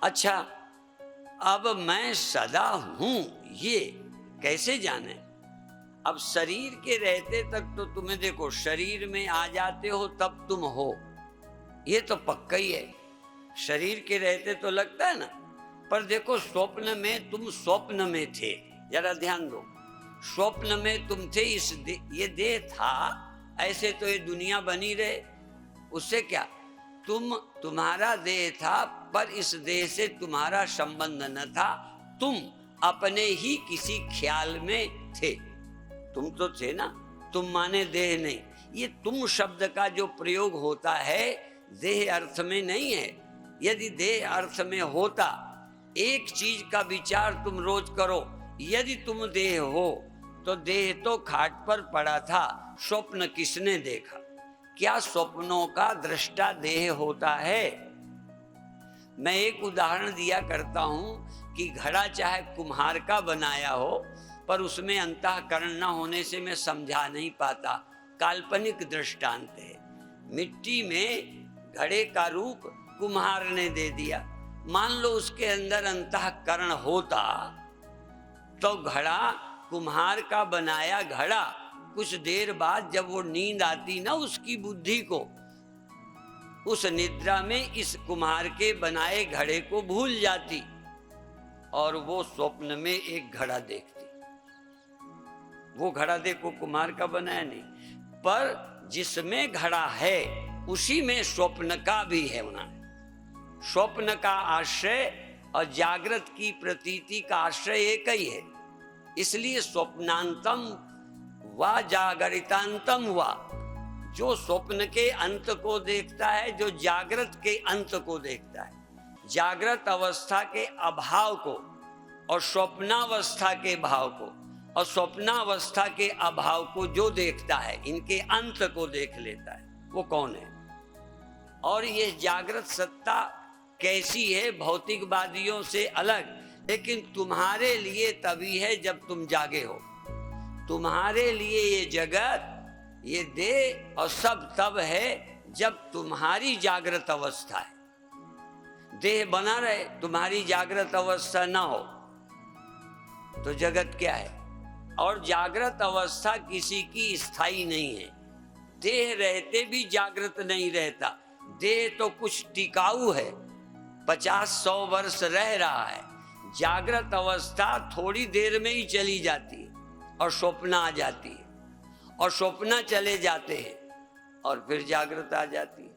अच्छा, अब मैं सदा हूं ये कैसे जाने? अब शरीर के रहते तक तो तुम्हें देखो, शरीर में आ जाते हो तब तुम हो, ये तो पक्का ही है। शरीर के रहते तो लगता है ना, पर देखो स्वप्न में तुम स्वप्न में थे, जरा ध्यान दो। स्वप्न में तुम थे, ये देह था, ऐसे तो ये दुनिया बनी रहे, उससे क्या? तुम्हारा देह था, पर इस देह से तुम्हारा संबंध न था, तुम अपने ही किसी ख्याल में थे। तुम तो थे ना, तुम माने देह नहीं। ये तुम शब्द का जो प्रयोग होता है देह अर्थ में नहीं है। यदि देह अर्थ में होता, एक चीज का विचार तुम रोज करो, यदि तुम देह हो तो देह तो खाट पर पड़ा था, स्वप्न किसने देखा? क्या स्वप्नों का दृष्टा देह होता है? मैं एक उदाहरण दिया करता हूं कि घड़ा चाहे कुम्हार का बनाया हो, पर उसमें अंतःकरण न होने से मैं समझा नहीं पाता, काल्पनिक दृष्टांत है। मिट्टी में घड़े का रूप कुम्हार ने दे दिया, मान लो उसके अंदर अंतःकरण होता तो घड़ा, कुम्हार का बनाया घड़ा, कुछ देर बाद जब वो नींद आती ना उसकी बुद्धि को, उस निद्रा में इस कुम्हार के बनाए घड़े को भूल जाती और वो स्वप्न में एक घड़ा देखती। वो घड़ा देखो कुम्हार का बनाया नहीं, पर जिसमें घड़ा है उसी में स्वप्न का भी है होना। स्वप्न का आश्रय और जागृत की प्रतीति का आश्रय एक ही है, इसलिए स्वप्नांतम व जागरितांतम व, जो स्वप्न के अंत को देखता है, जो जागृत के अंत को देखता है, जागृत अवस्था के अभाव को और स्वप्नावस्था के भाव को और स्वप्नावस्था के अभाव को जो देखता है, इनके अंत को देख लेता है, वो कौन है? और ये जागृत सत्ता कैसी है? भौतिकवादियों से अलग, लेकिन तुम्हारे लिए तभी है जब तुम जागे हो। तुम्हारे लिए ये जगत, ये देह और सब तब है जब तुम्हारी जागृत अवस्था है। देह बना रहे, तुम्हारी जागृत अवस्था ना हो तो जगत क्या है? और जागृत अवस्था किसी की स्थायी नहीं है। देह रहते भी जागृत नहीं रहता। देह तो कुछ टिकाऊ है, 50-100 वर्ष रह रहा है। जागृत अवस्था थोड़ी देर में ही चली जाती है और स्वप्न आ जाती है, और स्वप्न चले जाते हैं और फिर जागृत आ जाती है।